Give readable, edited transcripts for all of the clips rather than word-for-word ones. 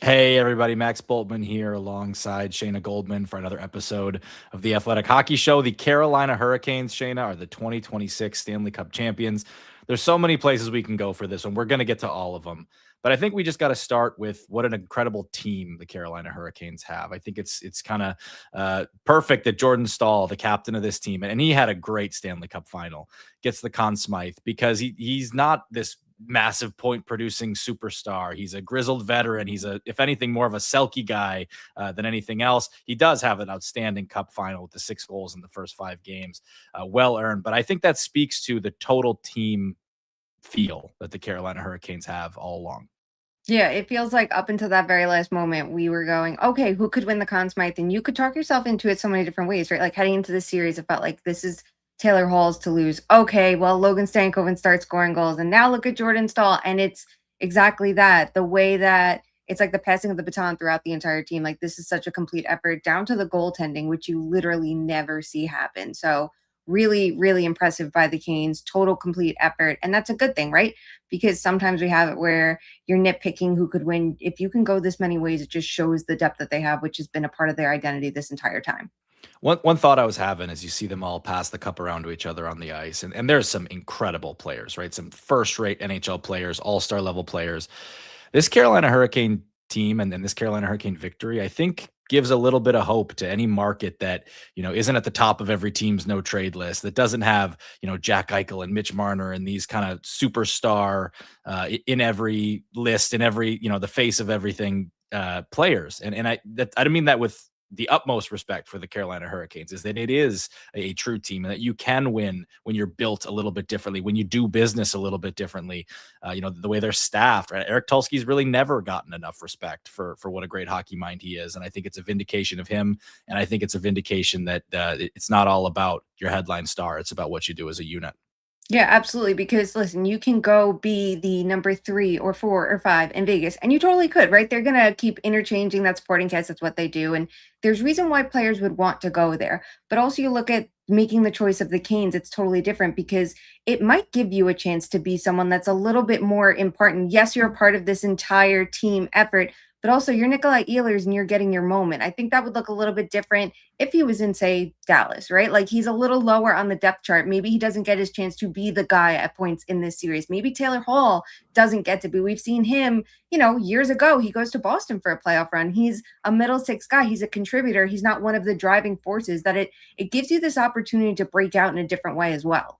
Hey, everybody, Max Boltman here alongside Shayna Goldman for another episode of the Athletic Hockey Show. The Carolina Hurricanes, Shayna, are the 2026 Stanley Cup champions. There's so many places we can go for this one. We're going to get to all of them. But I think we just got to start with what an incredible team the Carolina Hurricanes have. I think it's kind of perfect that Jordan Staal, the captain of this team, and he had a great Stanley Cup final, gets the Conn Smythe because he's not this massive point producing superstar. He's a grizzled veteran. He's if anything, more of a Selke guy than anything else. He does have an outstanding cup final with the 6 goals in the first 5 games. Well earned. But I think that speaks to the total team feel that the Carolina Hurricanes have all along. Yeah, it feels like up until that very last moment, we were going, okay, who could win the Conn Smythe? And you could talk yourself into it so many different ways, right? Like heading into the series, it felt like this is Taylor Hall's to lose. Okay, well, Logan Stankoven starts scoring goals. And now look at Jordan Staal. And it's exactly that. The way that it's like the passing of the baton throughout the entire team. Like this is such a complete effort down to the goaltending, which you literally never see happen. So really, really impressive by the Canes. Total complete effort. And that's a good thing, right? Because sometimes we have it where you're nitpicking who could win. If you can go this many ways, it just shows the depth that they have, which has been a part of their identity this entire time. One thought I was having is you see them all pass the cup around to each other on the ice, and there's some incredible players, right? Some first-rate NHL players, all-star level players. This Carolina Hurricane team and then this Carolina Hurricane victory, I think gives a little bit of hope to any market that, isn't at the top of every team's no trade list, that doesn't have, Jack Eichel and Mitch Marner and these kind of superstar in every list, in every, the face of everything players. And I don't mean that with the utmost respect for the Carolina Hurricanes, is that it is a true team and that you can win when you're built a little bit differently, when you do business a little bit differently. The way they're staffed, right? Eric Tulsky's really never gotten enough respect for what a great hockey mind he is. And I think it's a vindication of him. And I think it's a vindication that it's not all about your headline star. It's about what you do as a unit. Yeah, absolutely. Because listen, you can go be the number 3 or 4 or 5 in Vegas, and you totally could, right? They're gonna keep interchanging that supporting cast. That's what they do, and there's reason why players would want to go there. But also, you look at making the choice of the Canes; it's totally different because it might give you a chance to be someone that's a little bit more important. Yes, you're a part of this entire team effort, but also you're Nikolai Ehlers and you're getting your moment. I think that would look a little bit different if he was in, say, Dallas, right? Like he's a little lower on the depth chart. Maybe he doesn't get his chance to be the guy at points in this series. Maybe Taylor Hall doesn't get to be. We've seen him, years ago. He goes to Boston for a playoff run. He's a middle 6 guy. He's a contributor. He's not one of the driving forces. That it gives you this opportunity to break out in a different way as well.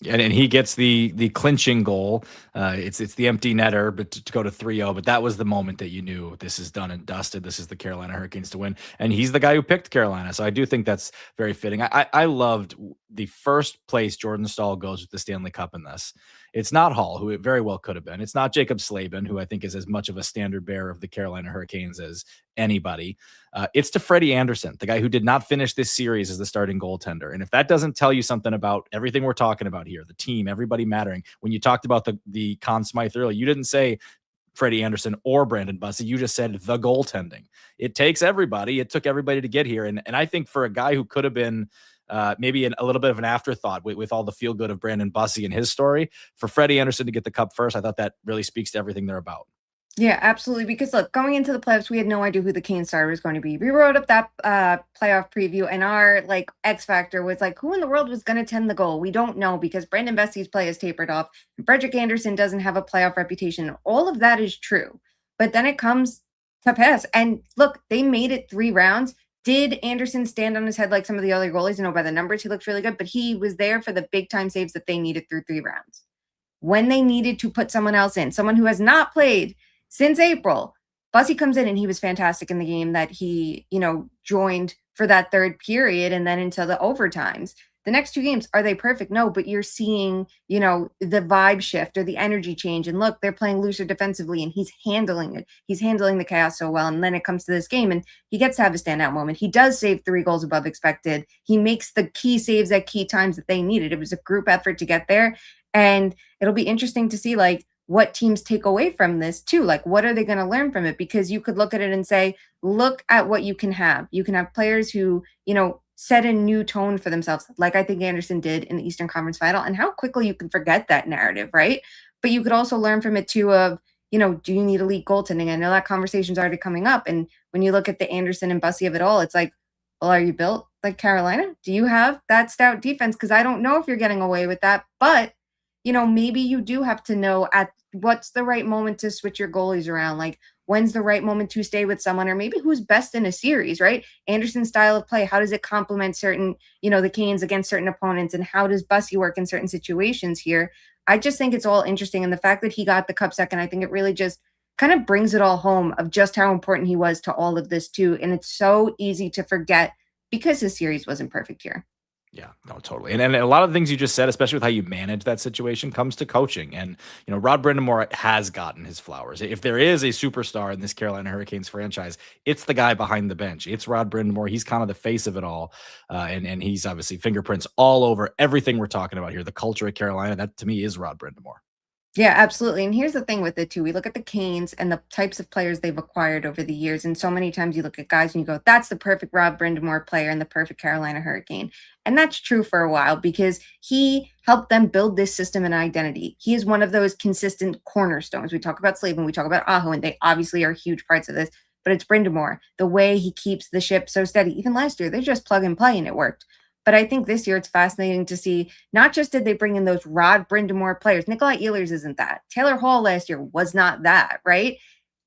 And he gets the clinching goal. It's the empty netter, but to go to 3-0. But that was the moment that you knew this is done and dusted. This is the Carolina Hurricanes to win. And he's the guy who picked Carolina. So I do think that's very fitting. I loved the first place Jordan Staal goes with the Stanley Cup in this. It's not Hall, who it very well could have been. It's not Jacob Slavin, who I think is as much of a standard bearer of the Carolina Hurricanes as anybody. It's to Freddie Andersen, the guy who did not finish this series as the starting goaltender. And if that doesn't tell you something about everything we're talking about here, the team, everybody mattering, when you talked about the Conn Smythe earlier, you didn't say Freddie Andersen or Brandon Bussi. You just said the goaltending. It takes everybody. It took everybody to get here. And I think for a guy who could have been maybe a little bit of an afterthought with all the feel good of Brandon Bussi and his story, for Freddie Andersen to get the cup first, I thought that really speaks to everything they're about. Yeah, absolutely. Because look, going into the playoffs, we had no idea who the Kane star was going to be. We wrote up that playoff preview, and our like X factor was like, who in the world was going to tend the goal? We don't know because Brandon Bessie's play has tapered off. And Frederik Andersen doesn't have a playoff reputation. All of that is true, but then it comes to pass. And look, they made it 3 rounds. Did Anderson stand on his head like some of the other goalies? By the numbers, he looks really good, but he was there for the big time saves that they needed through 3 rounds. When they needed to put someone else in, someone who has not played since April, Bussi comes in and he was fantastic in the game that he, joined for that 3rd period and then into the overtimes. The next 2 games, are they perfect? No, but you're seeing, the vibe shift or the energy change. And look, they're playing looser defensively and he's handling it. He's handling the chaos so well. And then it comes to this game and he gets to have a standout moment. He does save 3 goals above expected. He makes the key saves at key times that they needed. It was a group effort to get there. And it'll be interesting to see what teams take away from this too. Like, what are they going to learn from it? Because you could look at it and say, look at what you can have. You can have players who, set a new tone for themselves, like I think Andersen did in the Eastern Conference Final, and how quickly you can forget that narrative, right? But you could also learn from it too of, do you need elite goaltending? I know that conversation's already coming up. And when you look at the Andersen and Bussi of it all, it's like, well, are you built like Carolina? Do you have that stout defense? Because I don't know if you're getting away with that, but maybe you do have to know at what's the right moment to switch your goalies around. Like, when's the right moment to stay with someone, or maybe who's best in a series, right? Anderson's style of play, how does it complement certain, the Canes against certain opponents, and how does Bussi work in certain situations here? I just think it's all interesting. And the fact that he got the cup second, I think it really just kind of brings it all home of just how important he was to all of this too. And it's so easy to forget because his series wasn't perfect here. Yeah, no, totally. And a lot of the things you just said, especially with how you manage that situation, comes to coaching. And, Rod Brind'Amour has gotten his flowers. If there is a superstar in this Carolina Hurricanes franchise, it's the guy behind the bench. It's Rod Brind'Amour. He's kind of the face of it all. And he's obviously fingerprints all over everything we're talking about here. The culture at Carolina, that to me is Rod Brind'Amour. Yeah, absolutely. And here's the thing with it too. We look at the Canes and the types of players they've acquired over the years. And so many times you look at guys and you go, that's the perfect Rod Brind'Amour player and the perfect Carolina Hurricane. And that's true for a while because he helped them build this system and identity. He is one of those consistent cornerstones. We talk about Slavin, we talk about Aho, and they obviously are huge parts of this, but it's Brind'Amour, the way he keeps the ship so steady. Even last year, they just plug and play and it worked. But I think this year it's fascinating to see, not just did they bring in those Rod Brind'Amour players, Nikolai Ehlers isn't that. Taylor Hall last year was not that, right?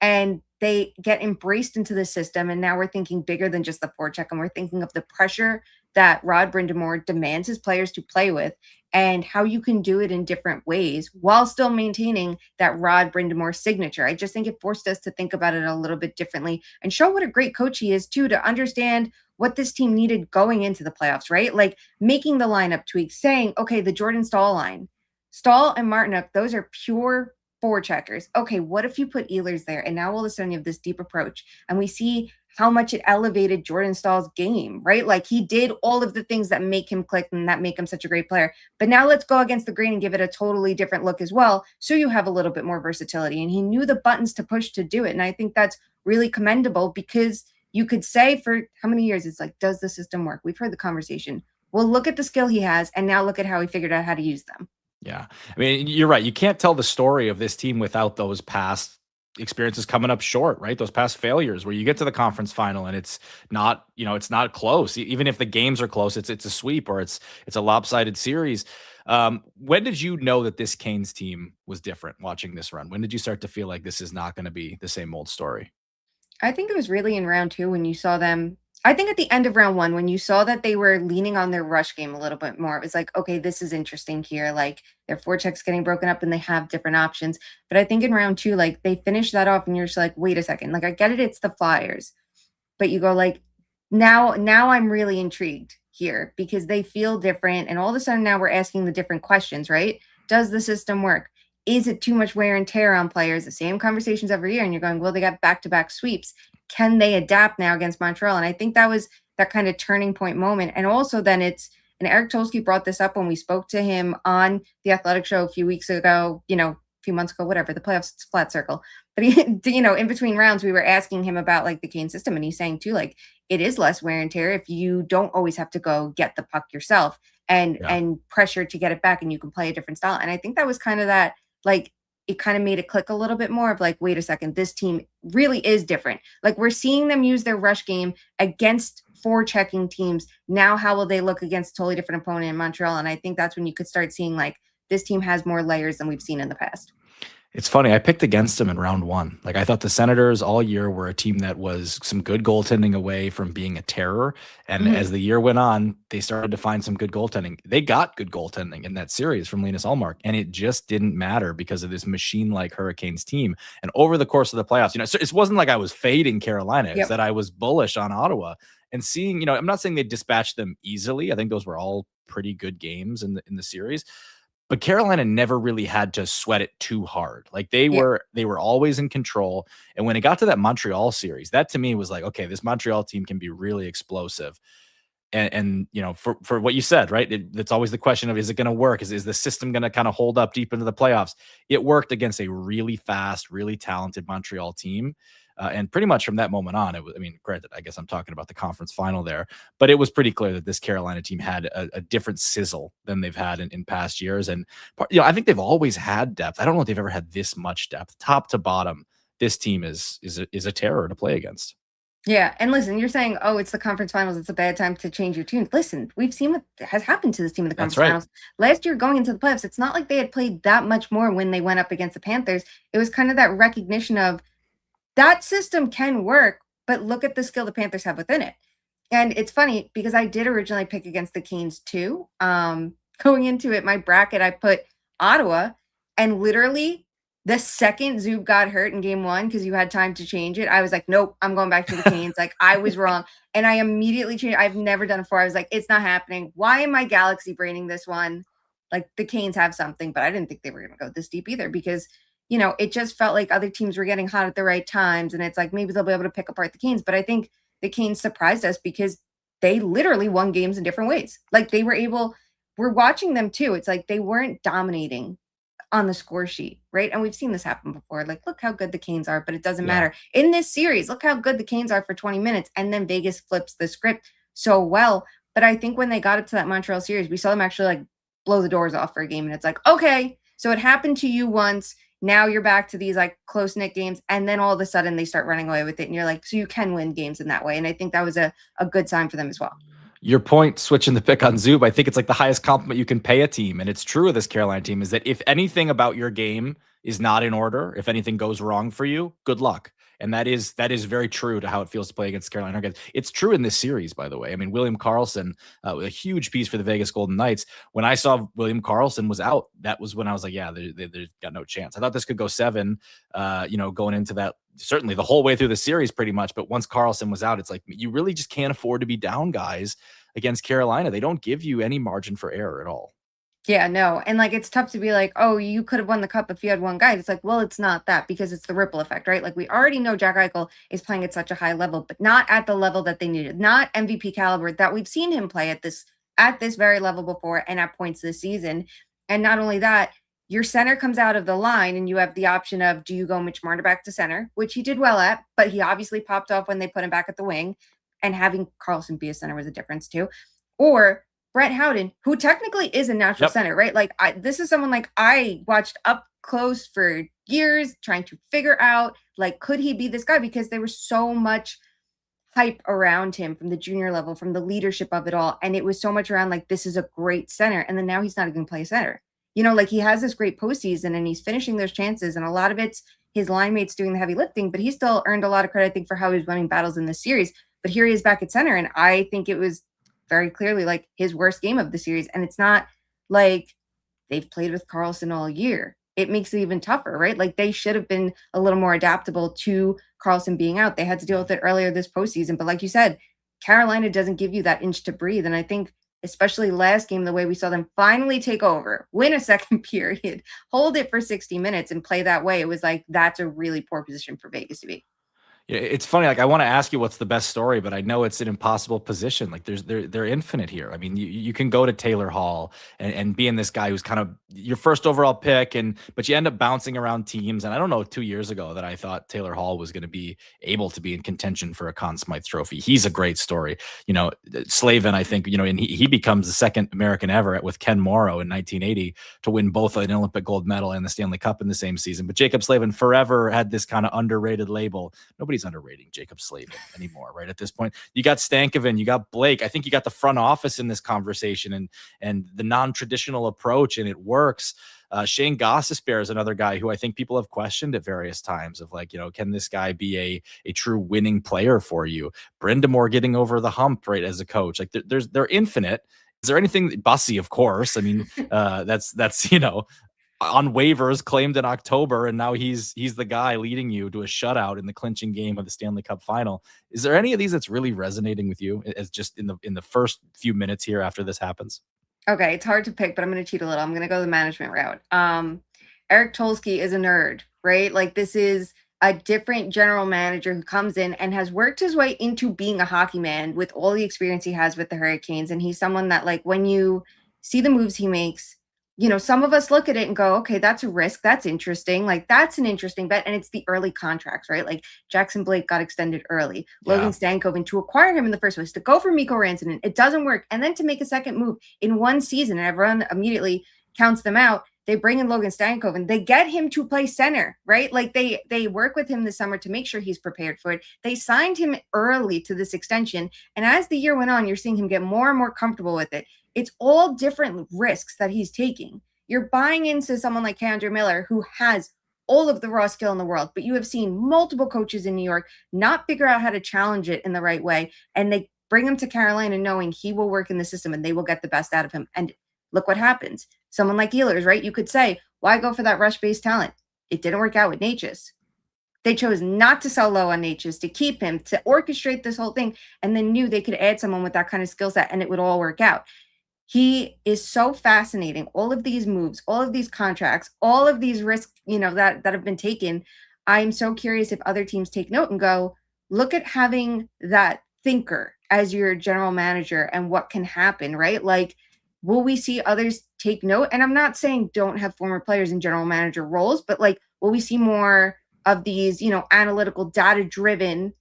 And they get embraced into the system. And now we're thinking bigger than just the forecheck. And we're thinking of the pressure that Rod Brind'Amour demands his players to play with and how you can do it in different ways while still maintaining that Rod Brind'Amour signature. I just think it forced us to think about it a little bit differently and show what a great coach he is too, to understand what this team needed going into the playoffs, right? Like making the lineup tweaks, saying, okay, the Jordan Staal line, Staal and Martin, those are pure forecheckers. Okay, what if you put Ehlers there? And now all of a sudden you have this deep approach. And we see how much it elevated Jordan Staal's game, right? Like he did all of the things that make him click and that make him such a great player. But now let's go against the grain and give it a totally different look as well. So you have a little bit more versatility. And he knew the buttons to push to do it. And I think that's really commendable because you could say for how many years it's like, does the system work? We've heard the conversation. Well, look at the skill he has, and now look at how he figured out how to use them. Yeah. I mean, you're right. You can't tell the story of this team without those past experiences coming up short, right? Those past failures where you get to the conference final and it's not, it's not close. Even if the games are close, it's a sweep or it's a lopsided series. When did you know that this Canes team was different watching this run? When did you start to feel like this is not going to be the same old story? I think it was really in round 2 when you saw them. I think at the end of round 1, when you saw that they were leaning on their rush game a little bit more, it was like, okay, this is interesting here. Like their forecheck's getting broken up and they have different options. But I think in round 2, like they finished that off and you're just like, wait a second. Like I get it, it's the Flyers. But you go like, now I'm really intrigued here because they feel different. And all of a sudden now we're asking the different questions, right? Does the system work? Is it too much wear and tear on players? The same conversations every year. And you're going, well, they got back-to-back sweeps. Can they adapt now against Montreal? And I think that was that kind of turning point moment. And also then and Eric Tolsky brought this up when we spoke to him on the Athletic Show a few weeks ago, a few months ago, whatever, the playoffs, it's flat circle. But he, in between rounds, we were asking him about like the Kane system. And he's saying too, like it is less wear and tear if you don't always have to go get the puck yourself and pressure to get it back and you can play a different style. And I think that was kind of that, like, it kind of made it click a little bit more of like, wait a second, this team really is different. Like we're seeing them use their rush game against forechecking teams. Now, how will they look against a totally different opponent in Montreal? And I think that's when you could start seeing like this team has more layers than we've seen in the past. It's funny. I picked against them in round 1. Like I thought the Senators all year were a team that was some good goaltending away from being a terror. And as the year went on, they started to find some good goaltending. They got good goaltending in that series from Linus Ullmark, and it just didn't matter because of this machine-like Hurricanes team. And over the course of the playoffs, so it wasn't like I was fading Carolina. It's that I was bullish on Ottawa and seeing, I'm not saying they dispatched them easily. I think those were all pretty good games in the series. But Carolina never really had to sweat it too hard. Like they were always in control. And when it got to that Montreal series, that to me was like, okay, this Montreal team can be really explosive. And for what you said, right? It's always the question of, is it going to work? Is the system going to kind of hold up deep into the playoffs? It worked against a really fast, really talented Montreal team. And pretty much from that moment on, it was, I mean, granted, I guess I'm talking about the conference final there, but it was pretty clear that this Carolina team had a different sizzle than they've had in past years. And, I think they've always had depth. I don't know if they've ever had this much depth, top to bottom. This team is a terror to play against. Yeah, and listen, you're saying, "Oh, it's the conference finals. It's a bad time to change your tune." Listen, we've seen what has happened to this team in the That's conference right. finals. Last year, going into the playoffs, it's not like they had played that much more when they went up against the Panthers. It was kind of that recognition of that system can work, but look at the skill the Panthers have within it. And it's funny because I did originally pick against the Canes too. Going into it, my bracket, I put Ottawa, and literally the second Zub got hurt in game one, because you had time to change it, I was like, nope, I'm going back to the Canes. Like, I was wrong. And I immediately changed. I've never done it before. I was like, it's not happening. Why am I galaxy braining this one? Like, the Canes have something, but I didn't think they were going to go this deep either, because it just felt like other teams were getting hot at the right times. And it's like, maybe they'll be able to pick apart the Canes. But I think the Canes surprised us because they literally won games in different ways. Like, we're watching them too. It's like they weren't dominating on the score sheet, right? And we've seen this happen before. Like, look how good the Canes are, but it doesn't Yeah. matter. In this series, look how good the Canes are for 20 minutes. And then Vegas flips the script so well. But I think when they got up to that Montreal series, we saw them actually like blow the doors off for a game. And it's like, okay, so it happened to you once. Now you're back to these like close knit games. And then all of a sudden they start running away with it. And you're like, so you can win games in that way. And I think that was a good sign for them as well. Your point, switching the pick on Zub, I think it's like the highest compliment you can pay a team. And it's true of this Carolina team, is that if anything about your game is not in order, if anything goes wrong for you, good luck. And that is very true to how it feels to play against Carolina Hurricanes. It's true in this series, by the way. I mean, William Karlsson, a huge piece for the Vegas Golden Knights. When I saw William Karlsson was out, that was when I was like, yeah, they've got no chance. I thought this could go 7, going into that, certainly the whole way through the series pretty much. But once Karlsson was out, it's like, you really just can't afford to be down, guys, against Carolina. They don't give you any margin for error at all. Yeah, no. And like, it's tough to be like, oh, you could have won the cup if you had one guy. It's like, well, it's not that, because it's the ripple effect, right? Like, we already know Jack Eichel is playing at such a high level, but not at the level that they needed, not MVP caliber that we've seen him play at this very level before and at points this season. And not only that, your center comes out of the line and you have the option of, do you go Mitch Marner back to center, which he did well at, but he obviously popped off when they put him back at the wing, and having Karlsson be a center was a difference too. Or Brett Howden, who technically is a natural center, right? Like, this is someone like I watched up close for years, trying to figure out, like, could he be this guy? Because there was so much hype around him from the junior level, from the leadership of it all. And it was so much around, like, this is a great center. And then now he's not even play center. Like, he has this great postseason and he's finishing those chances. And a lot of it's his line mates doing the heavy lifting, but he still earned a lot of credit, I think, for how he was winning battles in this series. But here he is back at center. And I think it was very clearly like his worst game of the series. And it's not like they've played with Karlsson all year. It makes it even tougher, right? Like, they should have been a little more adaptable to Karlsson being out. They had to deal with it earlier this postseason. But like you said, Carolina doesn't give you that inch to breathe. And I think especially last game, the way we saw them finally take over, win a second period, hold it for 60 minutes and play that way, it was like, that's a really poor position for Vegas to be. Yeah, it's funny. Like, I want to ask you what's the best story, but I know it's an impossible position. Like, they're infinite here. I mean, you can go to Taylor Hall and being this guy who's kind of your first overall pick, but you end up bouncing around teams. And I don't know, 2 years ago that I thought Taylor Hall was going to be able to be in contention for a Conn Smythe trophy. He's a great story. Slavin, I think, and he becomes the second American ever with Ken Morrow in 1980 to win both an Olympic gold medal and the Stanley Cup in the same season. But Jacob Slavin forever had this kind of underrated label. Nobody's underrating Jacob Slavin anymore, right? At this point, you got Stankoven, you got Blake. I think you got the front office in this conversation and the non-traditional approach, and it works. Shane Gostisbehere is another guy who I think people have questioned at various times of like, can this guy be a true winning player for you? Brindamore getting over the hump, right, as a coach. Like, they're infinite. Is there anything? Bussi, of course. I mean, that's on waivers, claimed in October, and now he's the guy leading you to a shutout in the clinching game of the Stanley Cup Final. Is there any of these that's really resonating with you as just in the first few minutes here after this happens? Okay, it's hard to pick, but I'm going to cheat a little. I'm going to go the management route. Eric Tolsky is a nerd, right? Like, this is a different general manager who comes in and has worked his way into being a hockey man with all the experience he has with the Hurricanes. And he's someone that, like, when you see the moves he makes, some of us look at it and go, okay, that's a risk. That's interesting. Like, that's an interesting bet. And it's the early contracts, right? Like, Jackson Blake got extended early. Yeah. Logan Stankoven, to acquire him in the first place, to go for Mikko Rantanen, it doesn't work. And then to make a second move in one season, and everyone immediately counts them out. They bring in Logan Stankoven. They get him to play center, right? Like, they work with him this summer to make sure he's prepared for it. They signed him early to this extension. And as the year went on, you're seeing him get more and more comfortable with it. It's all different risks that he's taking. You're buying into someone like K'Andre Miller, who has all of the raw skill in the world, but you have seen multiple coaches in New York not figure out how to challenge it in the right way. And they bring him to Carolina knowing he will work in the system and they will get the best out of him. And look what happens. Someone like Ehlers, right? You could say, why go for that rush-based talent? It didn't work out with Natchez. They chose not to sell low on Natchez, to keep him, to orchestrate this whole thing, and then knew they could add someone with that kind of skill set and it would all work out. He is so fascinating. All of these moves, all of these contracts, all of these risks, that have been taken. I'm so curious if other teams take note and go, look at having that thinker as your general manager and what can happen, right? Like, will we see others take note? And I'm not saying don't have former players in general manager roles, but like, will we see more of these, analytical, data-driven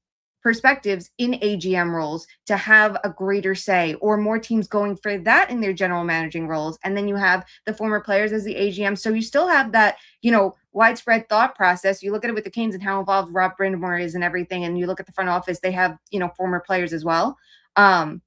perspectives in AGM roles to have a greater say, or more teams going for that in their general managing roles? And then you have the former players as the AGM. So you still have that, widespread thought process. You look at it with the Canes and how involved Rob Brindamore is and everything. And you look at the front office, they have, former players as well. So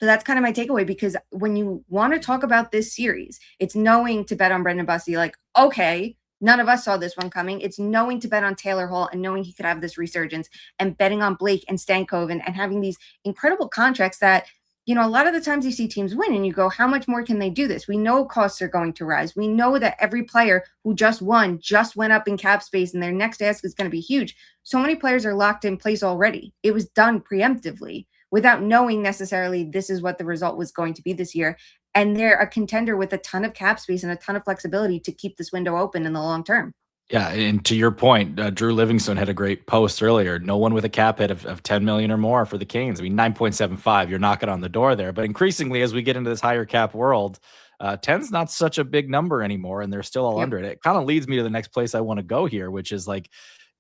that's kind of my takeaway, because when you want to talk about this series, it's knowing to bet on Brandon Bussi, like, okay, none of us saw this one coming. It's knowing to bet on Taylor Hall and knowing he could have this resurgence, and betting on Blake and Stankoven and having these incredible contracts that, a lot of the times you see teams win and you go, how much more can they do this? We know costs are going to rise. We know that every player who just won just went up in cap space and their next ask is going to be huge. So many players are locked in place already. It was done preemptively without knowing necessarily this is what the result was going to be this year. And they're a contender with a ton of cap space and a ton of flexibility to keep this window open in the long term. Yeah, and to your point, Drew Livingston had a great post earlier. No one with a cap hit of 10 million or more for the Canes. I mean, 9.75, you're knocking on the door there. But increasingly, as we get into this higher cap world, 10's not such a big number anymore, and they're still all under it. It kind of leads me to the next place I want to go here, which is like,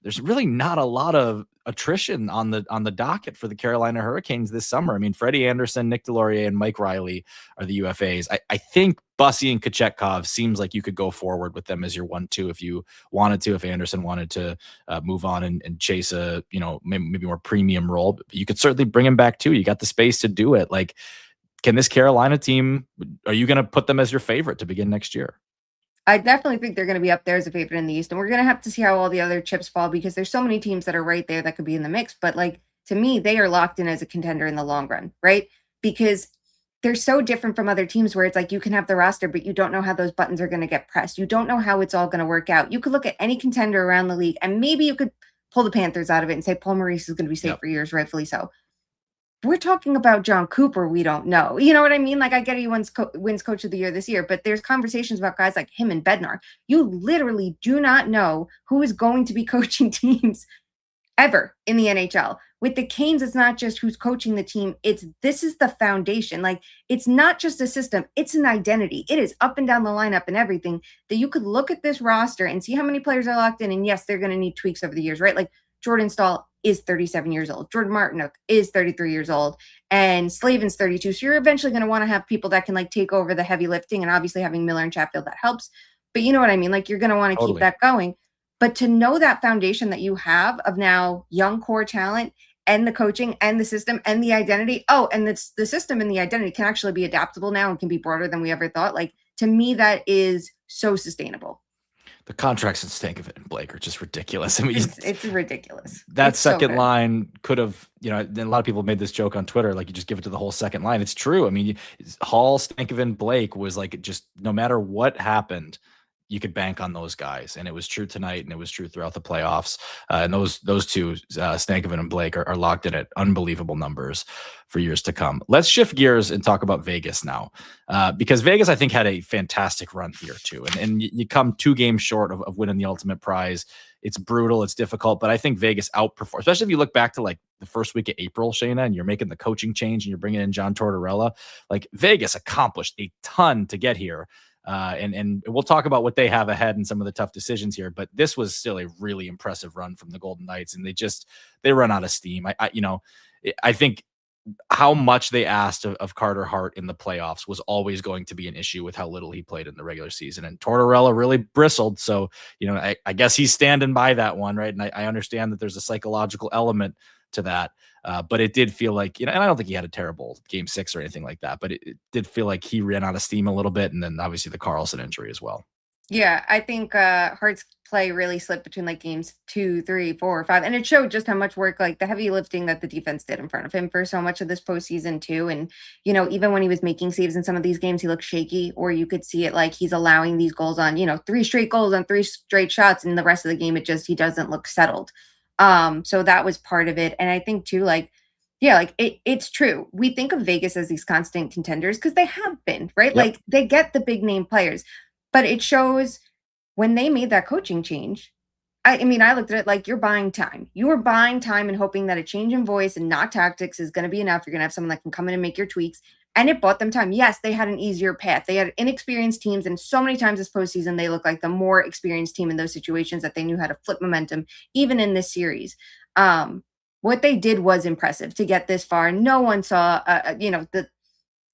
there's really not a lot of attrition on the docket for the Carolina Hurricanes this summer. I mean, Freddie Andersen, Nick Delorier, and Mike Riley are the UFAs. I think Bussi and Kochetkov seems like you could go forward with them as your 1-2 if you wanted to, if Andersen wanted to move on and chase a, maybe more premium role. But you could certainly bring him back too. You got the space to do it. Like, can this Carolina team, are you going to put them as your favorite to begin next year? I definitely think they're going to be up there as a favorite in the East. And we're going to have to see how all the other chips fall, because there's so many teams that are right there that could be in the mix. But like, to me, they are locked in as a contender in the long run, right? Because they're so different from other teams where it's like you can have the roster, but you don't know how those buttons are going to get pressed. You don't know how it's all going to work out. You could look at any contender around the league and maybe you could pull the Panthers out of it and say Paul Maurice is going to be safe for years, rightfully so. We're talking about John Cooper. We don't know. You know what I mean? Like, I get he wins coach of the year this year, but there's conversations about guys like him and Bednar. You literally do not know who is going to be coaching teams ever in the NHL. With the Canes, it's not just who's coaching the team. This is the foundation. Like, it's not just a system. It's an identity. It is up and down the lineup and everything that you could look at this roster and see how many players are locked in. And yes, they're going to need tweaks over the years, right? Like, Jordan Staal is 37 years old. Jordan Martinook is 33 years old. And Slavin's 32. So you're eventually going to want to have people that can like take over the heavy lifting, and obviously having Miller and Chatfield, that helps. But you know what I mean? Like, you're going to want to keep that going. But to know that foundation that you have of now young core talent and the coaching and the system and the identity. Oh, and the system and the identity can actually be adaptable now and can be broader than we ever thought. Like, to me, that is so sustainable. The contracts in Stankoven and Blake are just ridiculous. I mean, it's ridiculous. That second line could have, a lot of people made this joke on Twitter, like, you just give it to the whole second line. It's true. I mean, Hall, Stankoven, Blake was like, just no matter what happened, you could bank on those guys. And it was true tonight, and it was true throughout the playoffs. And those two, Stankoven and Blake, are locked in at unbelievable numbers for years to come. Let's shift gears and talk about Vegas now, because Vegas, I think, had a fantastic run here too. And you come 2 games short of winning the ultimate prize. It's brutal. It's difficult, but I think Vegas outperformed, especially if you look back to like the first week of April, Shayna, and you're making the coaching change and you're bringing in John Tortorella. Like, Vegas accomplished a ton to get here. And we'll talk about what they have ahead and some of the tough decisions here. But this was still a really impressive run from the Golden Knights, and they run out of steam. I think how much they asked of Carter Hart in the playoffs was always going to be an issue with how little he played in the regular season. And Tortorella really bristled. So, I guess he's standing by that one, right? And I understand that there's a psychological element to that. But it did feel like, and I don't think he had a terrible game 6 or anything like that, but it did feel like he ran out of steam a little bit. And then obviously the Carlson injury as well. Yeah, I think Hart's play really slipped between like games 2, 3, 4, 5. And it showed just how much work, like the heavy lifting that the defense did in front of him for so much of this postseason too. And, even when he was making saves in some of these games, he looked shaky, or you could see it like he's allowing these goals on, 3 straight goals on 3 straight shots. And the rest of the game, he doesn't look settled. So that was part of it. And I think too, it's true. We think of Vegas as these constant contenders because they have been, right? Yep. Like they get the big name players. But it shows when they made that coaching change. I looked at it like you're buying time. You are buying time and hoping that a change in voice and not tactics is going to be enough. You're going to have someone that can come in and make your tweaks. And it bought them time. Yes, they had an easier path. They had inexperienced teams. And so many times this postseason, they look like the more experienced team in those situations that they knew how to flip momentum, even in this series. What they did was impressive to get this far. No one saw,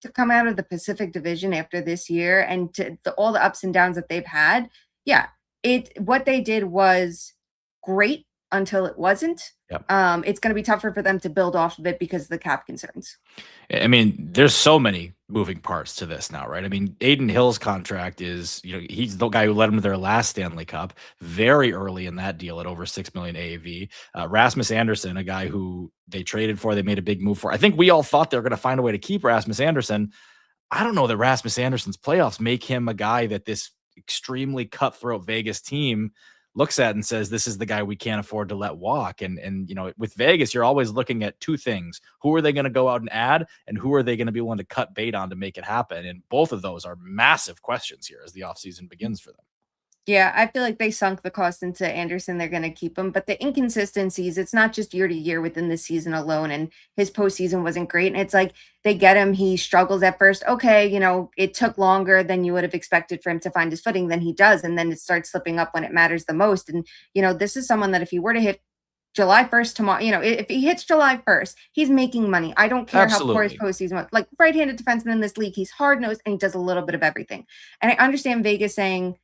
to come out of the Pacific Division after this year and all the ups and downs that they've had. Yeah, what they did was great until it wasn't. Yep. It's going to be tougher for them to build off of it because of the cap concerns. There's so many moving parts to this now, right? Adin Hill's contract is, he's the guy who led them to their last Stanley Cup very early in that deal at over $6 million AAV. Rasmus Andersen, a guy who they traded for, they made a big move for. I think we all thought they were going to find a way to keep Rasmus Andersen. I don't know that Rasmus Andersen's playoffs make him a guy that this extremely cutthroat Vegas team looks at and says, this is the guy we can't afford to let walk. And with Vegas, you're always looking at two things. Who are they going to go out and add? And who are they going to be willing to cut bait on to make it happen? And both of those are massive questions here as the offseason begins for them. Yeah, I feel like they sunk the cost into Andersen. They're going to keep him. But the inconsistencies, it's not just year to year within the season alone. And his postseason wasn't great. And it's like they get him. He struggles at first. Okay, it took longer than you would have expected for him to find his footing than he does. And then it starts slipping up when it matters the most. And, this is someone that if he were to hit July 1st tomorrow, if he hits July 1st, he's making money. I don't care Absolutely. how poor his postseason was. Like right-handed defenseman in this league, he's hard-nosed and he does a little bit of everything. And I understand Vegas saying,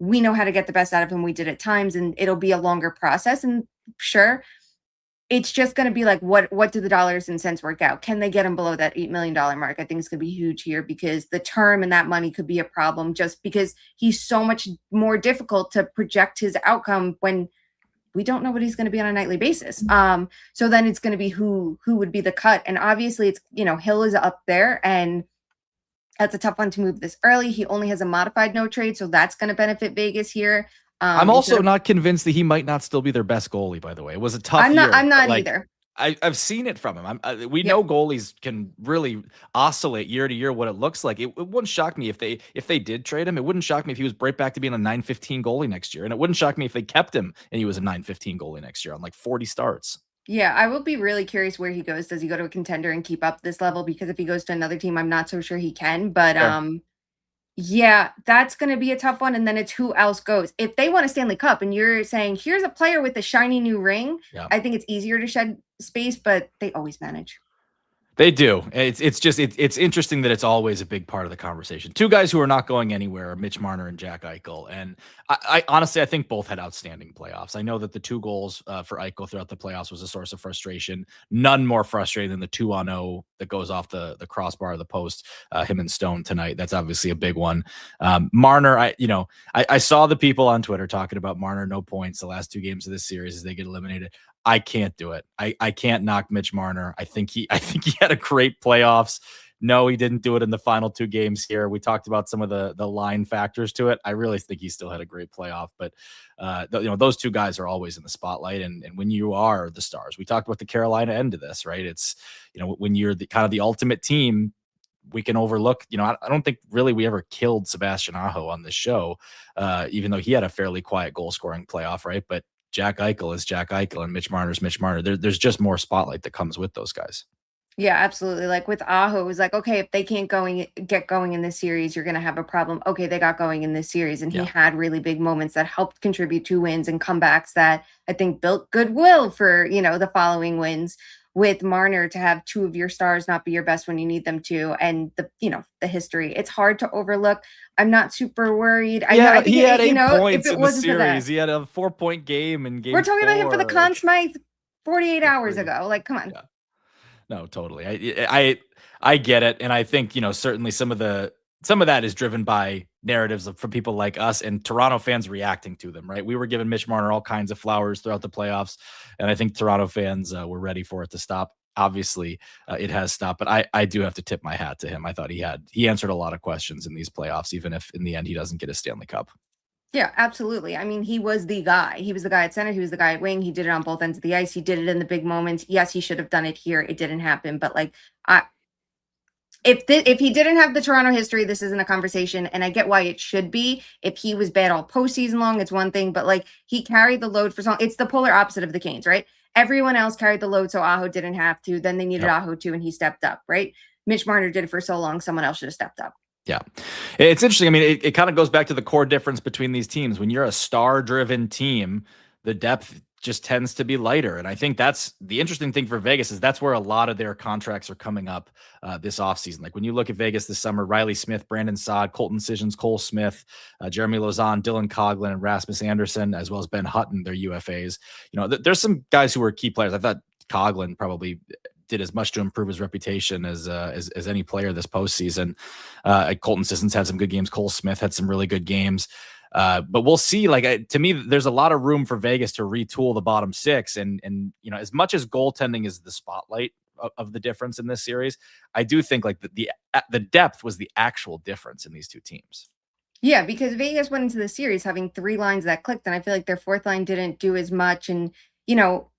we know how to get the best out of him. We did at times, and it'll be a longer process. And sure, it's just going to be like, what do the dollars and cents work out? Can they get him below that $8 million mark? I think it's going to be huge here because the term and that money could be a problem just because he's so much more difficult to project his outcome when we don't know what he's going to be on a nightly basis. So then it's going to be who would be the cut. And obviously it's, Hill is up there, and that's a tough one to move this early. He only has a modified no trade, so that's going to benefit Vegas here. I'm also not convinced that he might not still be their best goalie, by the way. It was a tough year. I'm not either. I've seen it from him. We know goalies can really oscillate year to year what it looks like. It wouldn't shock me if they did trade him. It wouldn't shock me if he was right back to being a 915 goalie next year. And it wouldn't shock me if they kept him and he was a 915 goalie next year on like 40 starts. Yeah, I will be really curious where he goes. Does he go to a contender and keep up this level? Because if he goes to another team, I'm not so sure he can. But yeah, that's going to be a tough one. And then it's who else goes. If they want a Stanley Cup and you're saying, here's a player with a shiny new ring, I think it's easier to shed space, but they always manage. They do. It's interesting that it's always a big part of the conversation. Two guys who are not going anywhere, Mitch Marner and Jack Eichel. And I honestly, I think both had outstanding playoffs. I know that the 2 goals for Eichel throughout the playoffs was a source of frustration. None more frustrating than the 2-on-0 that goes off the crossbar of the post, him and Stone tonight. That's obviously a big one. Marner, I saw the people on Twitter talking about Marner, no points the last 2 games of this series as they get eliminated. I can't do it. I can't knock Mitch Marner. I think he had a great playoffs. No, he didn't do it in the final 2 games here. We talked about some of the line factors to it. I really think he still had a great playoff, but those 2 guys are always in the spotlight. And when you are the stars, we talked about the Carolina end of this, right? It's, when you're the kind of the ultimate team, we can overlook, I don't think really we ever killed Sebastian Aho on this show, even though he had a fairly quiet goal scoring playoff, right? But Jack Eichel is Jack Eichel and Mitch Marner's Mitch Marner. There's just more spotlight that comes with those guys. Yeah, absolutely. Like with Aho, it was like, okay, if they can't get going in this series, you're going to have a problem. Okay, they got going in this series, and he Yeah. had really big moments that helped contribute to wins and comebacks that I think built goodwill for the following wins. With Marner to have two of your stars not be your best when you need them to, and the history, it's hard to overlook. I'm not super worried. I know. I Yeah, think he had you 8 know if points it in the wasn't for that, series. He had a 4-point game in we're game talking about him for the 4, Conn like Smythe 48 good hours grief. ago. Like, come on. Yeah. No, totally. I get it, and I think certainly some of that is driven by narratives from people like us and Toronto fans reacting to them. Right, we were giving Mitch Marner all kinds of flowers throughout the playoffs, and I think Toronto fans were ready for it to stop. Obviously, it has stopped, but I do have to tip my hat to him. I thought he answered a lot of questions in these playoffs, even if in the end he doesn't get a Stanley Cup. Yeah, absolutely. I mean, he was the guy. He was the guy at center. He was the guy at wing. He did it on both ends of the ice. He did it in the big moments. Yes, he should have done it here. It didn't happen. But like, I if he didn't have the Toronto history, this isn't a conversation. And I get why it should be. If he was bad all postseason long, it's one thing. But like, he carried the load for so long. It's the polar opposite of the Canes, right? Everyone else carried the load, so Aho didn't have to. Then they needed Yep. Aho too, and he stepped up, right? Mitch Marner did it for so long. Someone else should have stepped up. Yeah. It's interesting. I mean, it kind of goes back to the core difference between these teams. When you're a star-driven team, the depth just tends to be lighter. And I think that's the interesting thing for Vegas is that's where a lot of their contracts are coming up this offseason. Like when you look at Vegas this summer, Riley Smith, Brandon Saad, Colton Sissons, Cole Smith, Jeremy Lauzon, Dylan Coughlin, and Rasmus Anderson, as well as Ben Hutton, their UFAs. There's some guys who were key players. I thought Coughlin probably did as much to improve his reputation as any player this postseason. Colton Sissons had some good games. Cole Smith had some really good games. But we'll see. Like to me, there's a lot of room for Vegas to retool the bottom six, and as much as goaltending is the spotlight of the difference in this series, I do think like the depth was the actual difference in these two teams. Yeah, because Vegas went into the series having three lines that clicked, and I feel like their fourth line didn't do as much. And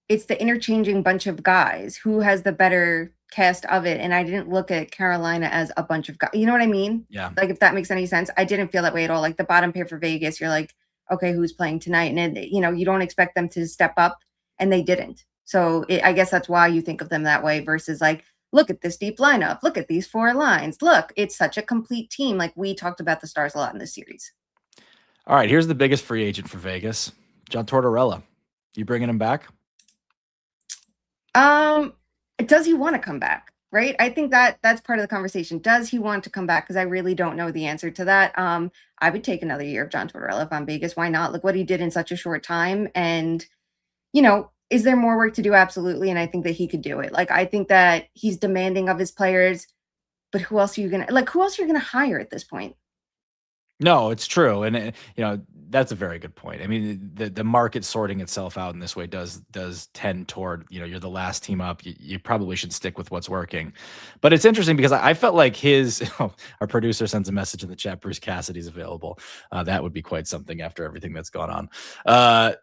it's the interchanging bunch of guys who has the better cast of it. And I didn't look at Carolina as a bunch of guys. You know what I mean? Yeah. Like if that makes any sense. I didn't feel that way at all. Like the bottom pair for Vegas, you're like, okay, who's playing tonight? And you don't expect them to step up, and they didn't. So I guess that's why you think of them that way versus like, look at this deep lineup. Look at these four lines. Look, it's such a complete team. Like we talked about the Stars a lot in this series. All right, here's the biggest free agent for Vegas, John Tortorella. You bringing him back? Does he want to come back? Right. I think that's part of the conversation. Does he want to come back? Because I really don't know the answer to that. I would take another year of John Tortorella if I'm Vegas. Why not? Look what he did in such a short time. And, is there more work to do? Absolutely. And I think that he could do it. Like, I think that he's demanding of his players, but who else are you going to hire at this point? No, it's true. And, that's a very good point. I mean, the market sorting itself out in this way does tend toward, you're the last team up. You probably should stick with what's working. But it's interesting because I felt like our producer sends a message in the chat, Bruce Cassidy's available. That would be quite something after everything that's gone on.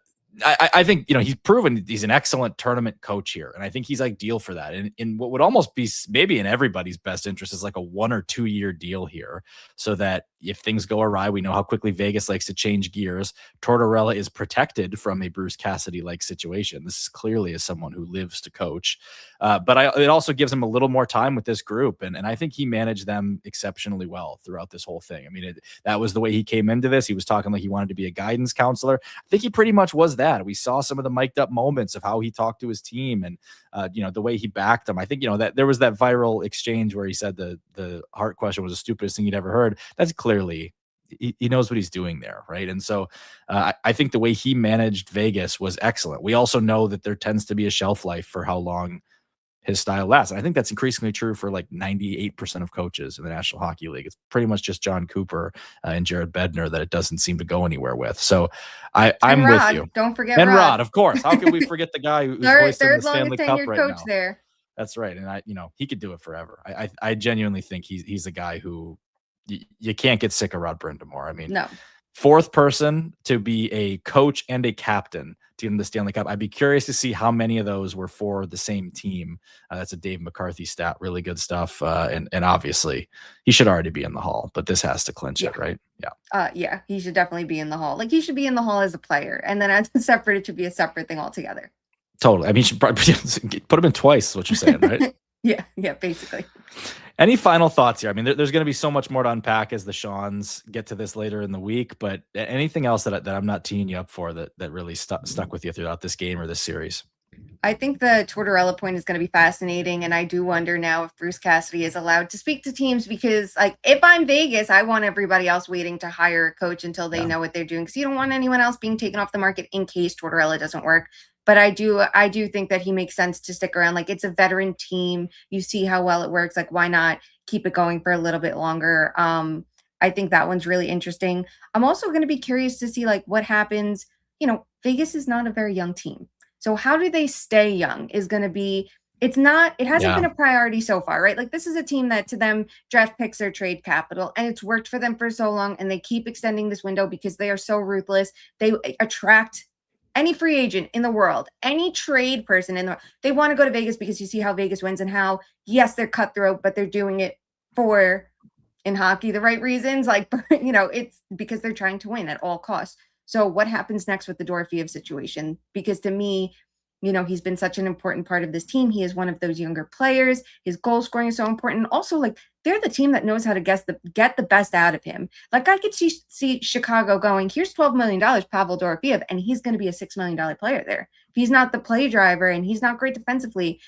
I think, he's proven he's an excellent tournament coach here. And I think he's ideal for that. And what would almost be maybe in everybody's best interest is like a 1 or 2 year deal here so that if things go awry, we know how quickly Vegas likes to change gears. Tortorella is protected from a Bruce Cassidy-like situation. This is clearly as someone who lives to coach. But it also gives him a little more time with this group. And I think he managed them exceptionally well throughout this whole thing. I mean, that was the way he came into this. He was talking like he wanted to be a guidance counselor. I think he pretty much was that. We saw some of the mic'd up moments of how he talked to his team and, the way he backed them. I think, that there was that viral exchange where he said the Hart question was the stupidest thing he'd ever heard. That's clearly he knows what he's doing there, right? And so I think the way he managed Vegas was excellent. We also know that there tends to be a shelf life for how long his style lasts. And I think that's increasingly true for like 98% of coaches in the National Hockey League. It's pretty much just John Cooper and Jared Bednar that it doesn't seem to go anywhere with. So I'm with you. Don't forget and Rod, of course. How could we forget the guy who's hoisting the Stanley Cup right coach now? There. That's right. And he could do it forever. I genuinely think he's a guy who you can't get sick of Rod Brind'Amour. I mean, no. Fourth person to be a coach and a captain to get in the Stanley Cup. I'd be curious to see how many of those were for the same team. That's a Dave McCarthy stat. Really good stuff. And obviously he should already be in the Hall, but this has to clinch it, right? Yeah. Yeah, he should definitely be in the Hall. Like he should be in the Hall as a player, and then as a separate, it should be a separate thing altogether. Totally. I mean, you should probably put him in twice, is what you're saying, right? Yeah, basically. Any final thoughts here? I mean, there's going to be so much more to unpack as the Seans get to this later in the week, but anything else that I'm not teeing you up for that really stuck with you throughout this game or this series? I think the Tortorella point is going to be fascinating, and I do wonder now if Bruce Cassidy is allowed to speak to teams, because, like, if I'm Vegas, I want everybody else waiting to hire a coach until they know what they're doing, because you don't want anyone else being taken off the market in case Tortorella doesn't work. But I do think that he makes sense to stick around. Like, it's a veteran team. You see how well it works. Like, why not keep it going for a little bit longer? I think that one's really interesting. I'm also going to be curious to see, like, what happens. Vegas is not a very young team. So how do they stay young is going to be, it hasn't been a priority so far, right? Like, this is a team that to them draft picks are trade capital, and it's worked for them for so long, and they keep extending this window because they are so ruthless. They attract any free agent in the world, any trade person they want to go to Vegas because you see how Vegas wins and how, yes, they're cutthroat, but they're doing it for, in hockey, the right reasons. Like, it's because they're trying to win at all costs. So what happens next with the Dorofeev situation? Because to me, he's been such an important part of this team. He is one of those younger players. His goal scoring is so important. Also, like, they're the team that knows how to get the best out of him. Like, I could see Chicago going, here's $12 million, Pavel Dorofeev, and he's going to be a $6 million player there. If he's not the play driver and he's not great defensively,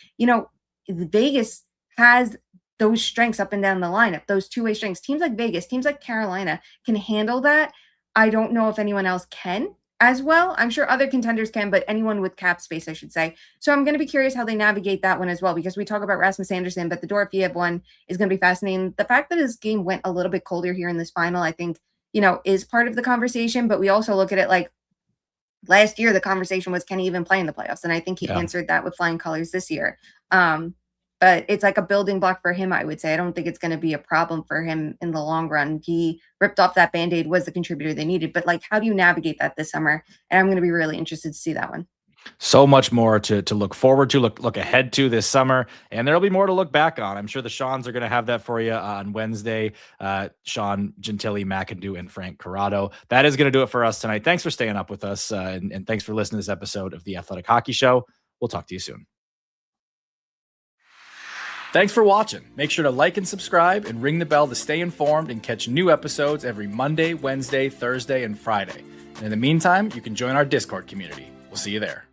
Vegas has those strengths up and down the lineup, those two-way strengths. Teams like Vegas, teams like Carolina can handle that. I don't know if anyone else can as well. I'm sure other contenders can, but anyone with cap space, I should say. So I'm going to be curious how they navigate that one as well, because we talk about Rasmus Andersen, but the Dorofeev one is going to be fascinating. The fact that his game went a little bit colder here in this final, I think, is part of the conversation, but we also look at it like last year, the conversation was, can he even play in the playoffs? And I think he answered that with flying colors this year. But it's like a building block for him, I would say. I don't think it's going to be a problem for him in the long run. He ripped off that Band-Aid, was the contributor they needed. But, like, how do you navigate that this summer? And I'm going to be really interested to see that one. So much more to look forward to, look ahead to this summer. And there'll be more to look back on. I'm sure the Seans are going to have that for you on Wednesday. Sean Gentili, McIndoe, and Frank Corrado. That is going to do it for us tonight. Thanks for staying up with us. And thanks for listening to this episode of the Athletic Hockey Show. We'll talk to you soon. Thanks for watching. Make sure to like and subscribe and ring the bell to stay informed and catch new episodes every Monday, Wednesday, Thursday, and Friday. And in the meantime, you can join our Discord community. We'll see you there.